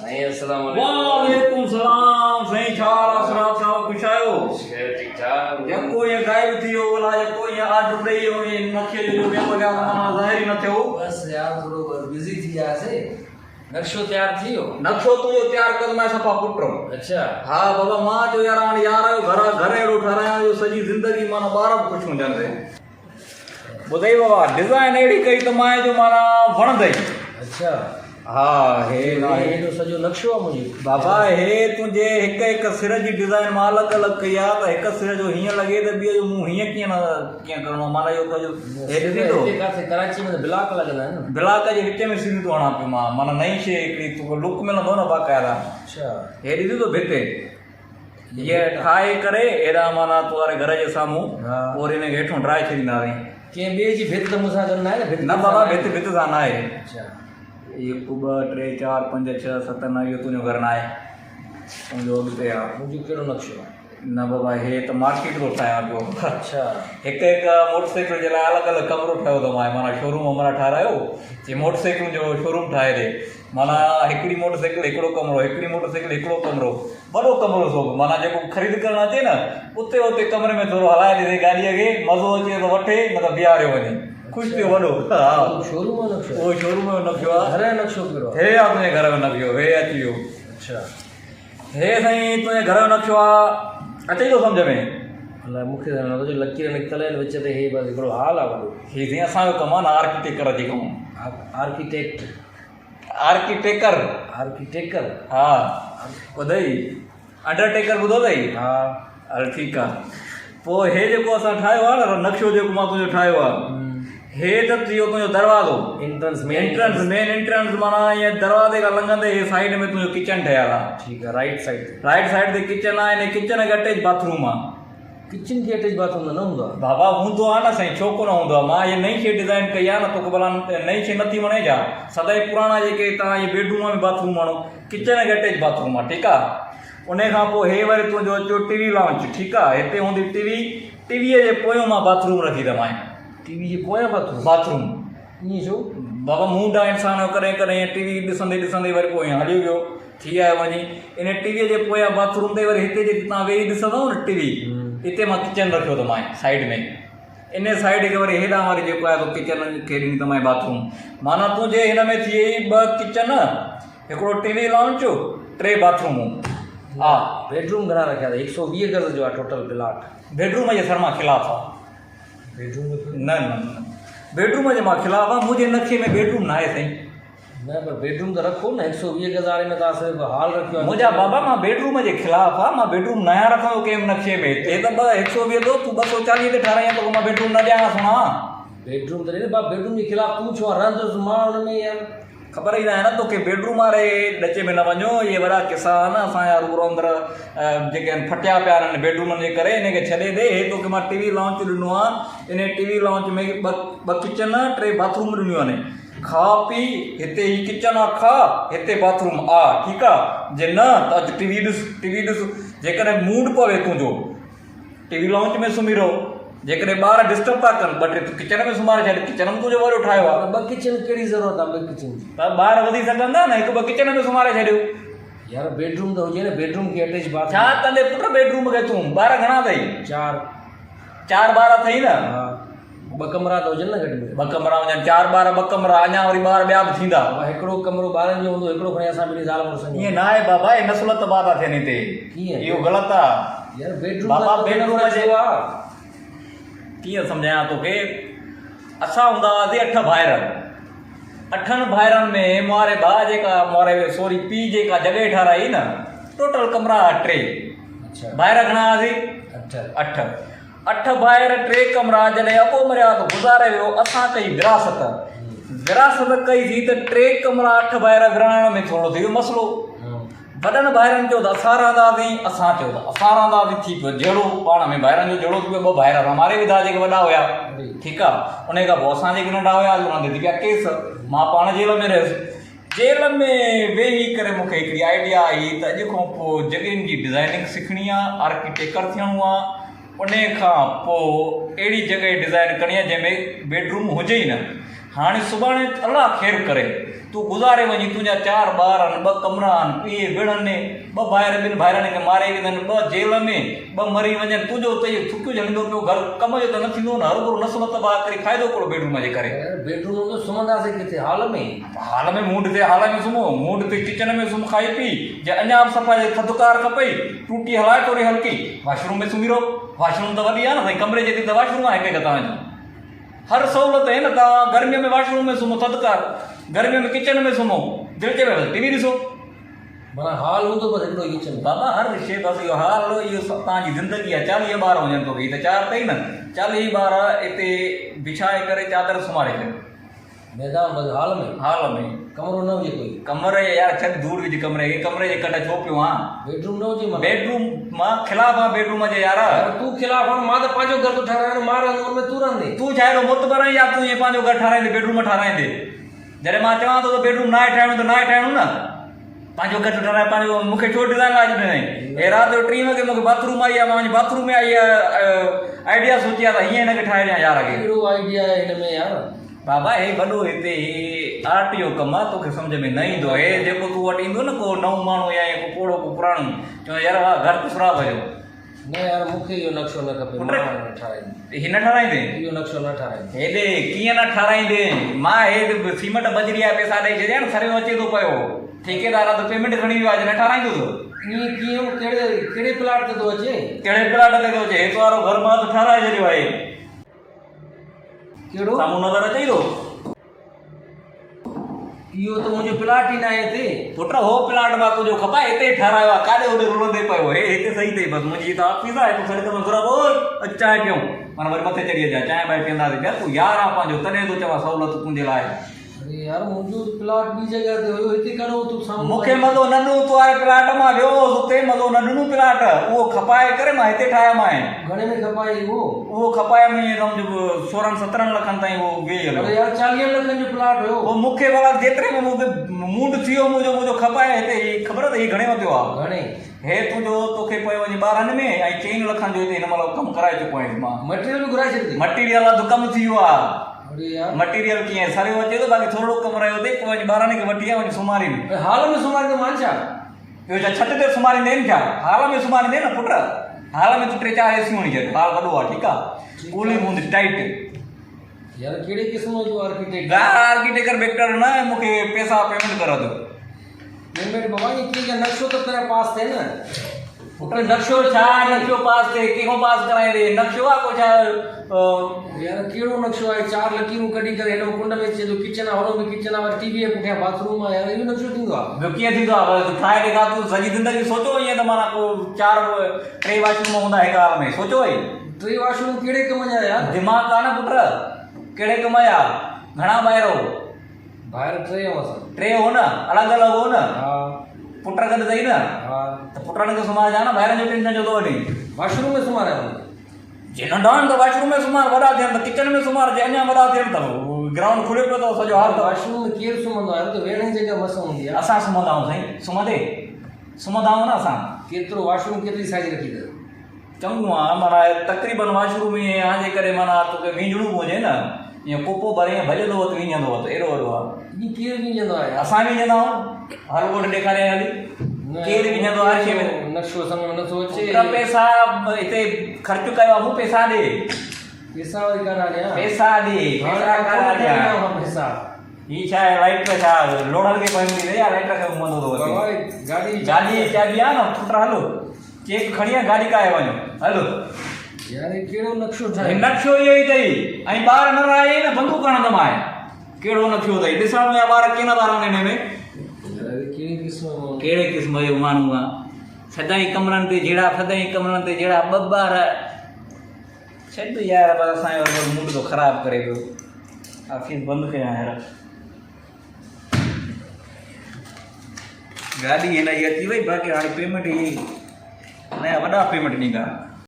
साईं अस्सलाम वालेकुम सलाम साईं छा असराब साहब खुश आयो ठीक ठाक जेको ये गायब थी हो बोला जेको ये आर्डर ॾेई हो ये नखे जो ॿियो वॻा माना ज़ाहिर न थियो बस यार थोड़ो बिजी थी वियासीं नक्शो तैयार थी वियो नक्शो तुंहिंजो तयारु कर मैं सफ़ा पुटो अच्छा हा बाबा मां चयो यार हाणे यार आयो घर अहिड़ो ठारायां जो सॼी ज़िंदगी माना ॿार बि ख़ुशि हुजनि रे ॿुधाई बाबा डिज़ाइन अहिड़ी कई त मां जो माना वणंदई अच्छा हा हे ये तो सजो नक्शो आहे मुंहिंजो बाबा हे तुंहिंजे हिकु सिर जी डिज़ाइन मां अलॻि अलॻि कई आहे त हिकु सिर जो हीअं लॻे त ॿियो जो मूं हीअं कीअं करिणो आहे माना इहो तुंहिंजो हे ॾिसी थो काथे कराची में ब्लॉक लॻंदा आहिनि न ब्लॉक जे विच में सीरियूं थो हणां पियो मां माना नई शइ हिकिड़ी तोखे लुक मिलंदो न बाक़ाइदा अच्छा हे ॾिसी थो भिते हीअ ठाहे करे अहिड़ा माना तूं वारे घर जे साम्हूं हा और हिनखे हेठो ड्राए छॾींदासीं कंहिं ॿिए जी भित त मूंसां गॾु न आहे न भित न बाबा भित सां न आहे अच्छा 1 2 3 4 5 6 7 9 इहो तुंहिंजो घर न आहे तुंहिंजो अॻिते आहे मुंहिंजो कहिड़ो नक्शो आहे न बाबा हे त मार्केट थो ठाहियां पियो अच्छा हिकु मोटरसाइकिल जे लाइ अलॻि अलॻि कमिरो ठाहियो अथव माना शोरूम हमारा ठारायो जे मोटरसाइकिल जो शोरूम ठाहे ॾे माना हिकिड़ी मोटरसाइकिल हिकिड़ो कमिरो हिकिड़ी मोटरसाइकिल हिकिड़ो कमिरो वॾो कमिरो सो माना जेको ख़रीद करणु अचे न उते उते कमरे में थोरो हलाए ॾिजे गाॾीअ खे मज़ो अचे त वठे न त बीहारियो वञे ख़ुशि थियो वॾो हा शोरूम जो नक्शो उहो शोरूम जो नक्शो आहे घर जो नक्शो कहिड़ो आहे हे आहे तुंहिंजे घर जो नक्शो हे अची वियो अच्छा हे साईं तुंहिंजे घर जो नक्शो आहे अचे थो सम्झ में अलाए मूंखे त नथो अचे लकीर निकितल आहिनि विच ते हे बसि हिकिड़ो हाल आहे वॾो हीअ साईं असांजो कमु आहे न आर्किटेक्चर जी कमु आर्किटेक्ट आर्किटेक्टर आर्किटेक्टर हा ॿुधई अंडरटेकर ॿुधो अथई हा हल ठीकु आहे पोइ हे जेको असां ठाहियो आहे न नक्शो जेको मां तुंहिंजो ठाहियो आहे हे त थियो तुंहिंजो दरवाज़ो एंट्रेंस मेन एंट्रेंस माना ईअं दरवाज़े खां लंघंदे हे साइड में तुंहिंजो किचन ठहियलु आहे ठीकु आहे राइट साइड ते किचन आहे हिन किचन खे अटैच बाथरूम आहे किचन खे अटैच बाथरूम न हूंदो आहे बाबा हूंदो आहे न साईं छो कोन हूंदो आहे मां इहे नई शइ डिज़ाइन कई आहे न तोखे भला नई शइ नथी वणे छा सदाई पुराणा जेके तव्हां इहे बेडरूम में बाथरूम आणो किचन खे अटैच बाथरूम आहे ठीकु आहे उन खां पोइ हे वरी तुंहिंजो अचो टीवी लॉन्च ठीकु आहे हिते हूंदी टीवीअ जे पोयों मां बाथरूम रखी दमाए टीवी जे पोयां बाथरूम ईअं छो बाबा मूड आहे इंसान जो कॾहिं कॾहिं टीवी ॾिसंदे ॾिसंदे वरी पोइ हली वियो थी आयो वञी इन टीवीअ जे पोयां बाथरूम ते वरी हिते जे तव्हां वेही ॾिसंदव न टीवी हिते मां किचन रखियो त मां साइड में इन साइड खे वरी हेॾां वरी जेको आहे किचन खे ॾिनी त मां बाथरूम माना तुंहिंजे हिन में थी वई 2 किचन हिकिड़ो टीवी लॉन्च 3 बाथरूमूं हा बेडरूम घणा रखिया अथई 120 गज़ जो आहे टोटल प्लाट बेडरूम जे सर मां ख़िलाफ़ु आहे बेडरूम न बेडरूम जे मां ख़िलाफ़ु आहे मुंहिंजे नक्शे में बेडरूम न आहे साईं न पर बेडरूम त रखो न 120 गज़ वारे में तव्हां सिर्फ़ु हाल रखियो आहे मुंहिंजा बाबा मां बेडरूम जे ख़िलाफ़ु आहे मां बेडरूम नया रखंदो कंहिं नक्शे में हे त 120 थो तूं 240 ते ठाराईं त मां बेडरूम न ॾियां सुणा बेडरूम त ॾे बाबा बेडरूम जे ख़िलाफ़ु तूं छो रहंदुसि मां हुन में यार ख़बर ई न आहे न तोखे बेडरूम वारे ॾचे में न वञो इहे वॾा किसा न असांजा रूर अंदरि जेके आहिनि फटिया पिया आहिनि बेडरूमनि जे करे इनखे छॾे ॾे हे तोखे मां टीवी लॉन्च ॾिनो आहे इन टीवी लॉन्च में 2 किचन 3 बाथरूम ॾिनियूं आहिनि खा पी हिते ही किचन आहे खा हिते बाथरूम आहे ठीकु आहे जे न त अॼु टीवी ॾिस जेकॾहिं मूड पवे तुंहिंजो टीवी लॉन्च में सुम्ही रहो जेकॾहिं ॿार डिस्टर्ब था कनि 2 टे किचन में सुम्हारे छॾ किचन में तुंहिंजो वॾो ठाहियो आहे 2 किचन कहिड़ी ज़रूरत आहे 2 किचन जी त ॿार वधी सघंदा न 1-2 किचन में सुम्हारे छॾियो यार बेडरूम त हुजे न बेडरूम खे अटैच बाथरूम छा कंदे पुट बेडरूम खे तूं ॿार घणा अथई 4 ॿार अथई न हा 2 कमरा त हुजनि न घटि में 2 कमरा हुजनि 4 ॿार 2 कमरा अञा वरी ॿार ॿिया बि थींदा हिकिड़ो कमरो ॿारनि जो हूंदो हिकिड़ो खणी असां ॿिनी ज़ाल मुड़ुस ईअं न आहे बाबा हे नसलत बात आहे थियनि हिते कीअं इहो ग़लति आहे यार बेडरूम बाबा बेडरूम जे कीअं सम्झायां तोखे असां हूंदा हुआसीं 8 भाइर 8 भाइरनि में मुआरे भाउ जेका मुआरे सॉरी पीउ जेका जॻहि ठाराई न टोटल कमरा 3 अच्छा भाइर घणा हुआसीं 8 8 भाइर 3 कमरा जॾहिं अबो मरिया त गुज़ारे वियो असां कई विरासत कई थी त 3 कमरा 8 भाइर विराइण में थोरो थी वियो मसइलो वॾनि भाइरनि चयो त असां रहंदा हुआसीं असां चयो त असां रहंदा हुआसीं थी पियो जहिड़ो पाण में भाइरनि जो जहिड़ो थी पियो 2 भाइर हमारे विधा जेके वॾा हुया ठीकु आहे उन खां पोइ असां जेके नंढा हुयासीं उन्हनि ते थी पिया केस मां पाण जेल में रहियुसि जेल में वेही करे मूंखे हिकिड़ी आइडिया आई त अॼु खां पोइ जॻहियुनि जी डिज़ाइनिंग सिखणी आहे आर्किटेक्चर थियणो आहे उन खां पोइ अहिड़ी जॻह डिज़ाइन करणी आहे जंहिंमें बेडरूम हुजे ई न हाणे सुभाणे अलाह ख़ैरु करे तूं गुज़ारे वञी तुंहिंजा 4 ॿार आहिनि 2 कमरा आहिनि पीउ भेणनि 2 भाइर ॿिनि भाइरनि खे मारे वेंदनि 2 जेल में 2 मरी वञनि तुंहिंजो त इहो थुकियो झलंदो पियो घर कम जो त न थींदो न हर नस्ल तबाह करे फ़ाइदो कहिड़ो बेडरूम जे करे बेडरूम में सुम्हंदासीं किथे हाल में मूड ते हाल में सुम्हो मूड ते किचन में सुम्ह खाई पी जे अञा बि सफ़ाई थधिकार खपई टूटी हलाए थोरी हल्की वॉशरूम में सुम्ही रहो वॉशरूम त वॾी आहे न साईं कमरे जेतिरी त वॉशरूम आहे हिकु तव्हांजी हर सहूलियत है न तव्हां गर्मीअ में वॉशरूम में सुम्हो थधिकार गर्मीअ में किचन में सुम्हो दिलि चए टीवी ॾिसो माना हाल हूंदो पर हिकिड़ो किचन बाबा हर शइ बसि इहो हाल इहो तव्हांजी ज़िंदगी आहे 40 ॿार हुजनि तोखे त 4 अथई न 40 ॿार हिते बिछाए करे चादर सुम्हारे करे मैदान बस हाल में कमरो न हुजे कोई कमरे यार छॾ दूर विझ कमरे जे कट छो पियो आहे बेडरूम न हुजे बेडरूम मां खिलाफ़ आहे बेडरूम जे यार तूं खिलाफ़ आहे मां त पंहिंजो घर थो ठारायां मां रहंदो हुन में तूं रहंदे तूं छा हेॾो मुतबर आहीं या तूं ईअं पंहिंजो घर ठाराईंदे बेडरूम ठाराईंदे जॾहिं मां चवां थो त बेडरूम न आहे ठाहिणो त न आहे ठाहिणो न पंहिंजो घर ठाराए पंहिंजो मूंखे छो डिज़ाइन अॼु ॾिनई हे राति जो 3 वॻे मूंखे बाथरूम आई आहे मां वञी बाथरूम में आई आइडिया सोची आहे त हीअं हिनखे ठाहे ॾियां यार खे कहिड़ो आइडिया आहे हिन में यार बाबा हे वॾो हिते आर्ट जो कमु आहे तोखे सम्झ में न ईंदो हे जेको तूं वटि ईंदो न को नओं माण्हू या को पोड़ो को पुराणो चवंदो यार हा घर ख़ुशराब जो न यार मूंखे इहो नक्शो न खपे मां न ठाराईंदे ही न ठाराईंदे इहो नक्शो न ठाराईंदे हेॾे कीअं न ठाराईंदे मां हे सीमेंट बजरी जा पैसा ॾेई छॾिया न सरे अचे थो पियो ठेकेदार आहे त पेमेंट खणी वियो आहे न ठाराईंदो तो ईअं कीअं कहिड़े प्लाट ते थो अचे कहिड़े प्लाट ते थो अचे हिकु वारो घर मां त ठाराए छॾियो आहे कहिड़ो साम्हूं नज़र अचे थो इहो त मुंहिंजो प्लाट ई न आहे हिते पुट हो प्लाट मां तुंहिंजो खपाए हिते ठारायो आहे काॾे होॾे रुलंदे पियो हे हिते सही अथई बसि मुंहिंजी त ऑफिस आहे तूं सड़क में घुराबो अचु चांहि पियूं माना वरी मथे चढ़ी अचां चांहि बांहि पीअंदासीं पिया तूं यार आहे पंहिंजो तॾहिं थो चवां सहूलियत तुंहिंजे लाइ अरे यार मुंहिंजो प्लाट ॿी जॻह ते हुयो हिते करो तूं साम्हूं मूंखे मज़ो न ॾिनो तूं हाणे प्लाट मां वियो हुते मज़ो न ॾिनो प्लाट उहो खपाए करे मां हिते ठाहियोमांइ घणे में खपाए उहो खपाए मुंहिंजे सम्झ 16-17 लखनि ताईं उहो वेई हलो अरे यार 40 लखनि जो प्लाट हुयो उहो मूंखे भला जेतिरे में मूंखे मूड थी वियो मुंहिंजो खपाए हिते ख़बर अथई घणे वधियो आहे घणे हे तुंहिंजो तोखे पियो वञे 12 में ऐं 4 लखनि जो हिते हिन महिल कमु कराए चुको आहियां मां मटेरियल घुराए छॾी मटीरियल आहे त कमु थी वियो आहे अरे यार मटीरियल कीअं सरियो अचे थो बाक़ी थोरो कमु रहियो अथई पोइ वञी 12 खे वठी आहे वञी सुम्हारींदी हाल में सुम्हारींदो मां छा ॿियो छा छित ते सुम्हारींदे आहिनि छा हाल में सुम्हारींदे न पुट हाल में तूं 3-4 एसियूं हणी छॾ हाल वॾो आहे ठीकु आहे कूलिंग हूंदी टाइट यार कहिड़े क़िस्म जो आर्किटेक्ट आर्किटेक्चर वेक्टर न मूंखे पैसा पेमेंट करो थो पेमेंट बाबा ये कीअं नक्शो त तेरा पास थिए न पुट नक्शो छा नक्शो पास थिए कंहिंखो पास कराईंदे नक्शो आहे को छा यार कहिड़ो नक्शो आहे 4 लकीरूं कढी करे हेॾो कुंड में अचे थो किचन आहे हुन में किचन आहे टीवी जे पुठियां बाथरूम आहे यार इहो नक्शो थींदो आहे ॿियो कीअं थींदो आहे ठाहे ॾेखा तूं सॼी ज़िंदगी सोचो ईअं त माना को 3 वॉशरूम हूंदा हिकु हाल में सोचो ई 3 वॉशरूम कहिड़े कम जा यार दिमाग़ आहे न पुट कहिड़े कम जा घणा ॿाहिरि हो ॿाहिरि 3 हो असां 3 हो न अलॻि अलॻि हो न हा पुट गॾु अथई न हा त पुटनि खे सुम्हारिजा न ॿाहिरि जो टेंशन छो थो वठी वॉशरूम में सुम्हारिया जे नंढा आहिनि त वॉशरूम में सुम्हार वॾा थियनि त किचन में सुम्हार जे अञा वॾा थियनि त ग्राउंड खुले पियो अथव सॼो हाल त वॉशरूम में केरु सुम्हंदो आहे त वेहण जी जॻह मस हूंदी आहे असां सुम्हंदा आहियूं साईं सुम्हंदा आहियूं न असां केतिरो वॉशरूम केतिरी साइज रखी अथव चङो आहे माना तक़रीबन वॉशरूम ईअं आहे जे करे माना तोखे विञणो हुजे न ईअं कोपो भरे भॼंदो त विञंदो त अहिड़ो वॾो आहे हीअ केरु विझंदो आहे असां विझंदा आहियूं हर कोट ॾेखारे हली केरु विझंदो हर शइ में नक्शो सम्झ में नथो अचे पैसा हिते ख़र्चु कयो आहे मूं पैसा ॾे पैसा वरी कान आणिया पैसा ॾे पैसा कान आणिया पैसा ही छा आहे लाइट छा लोड़ल खे पवंदी रे या लाइट खे घुमंदो थो गाॾी गाॾी चाबी आहे न पुट हलो चेक खणी आहे गाॾी काए वञो हलो यार कहिड़ो नक्शो ठाहे नक्शो इहो ई अथई ऐं ॿार न रहे न बंदूक हणंदमि आहे कहिड़ो नक्शो अथई ॾिसण में ॿार कीअं नथा रहनि हिन में कहिड़े क़िस्म जो माण्हू आहे सदाईं कमरनि ते जहिड़ा सदाईं कमरनि ते जहिड़ा 2 ॿार छॾ यार बसि असांजो मूड थो ख़राबु करे पियो ऑफिस बंदि कयां यार गाॾी हिन जी अची वई बाक़ी हाणे पेमेंट ई नया वॾा पेमेंट ॾींदा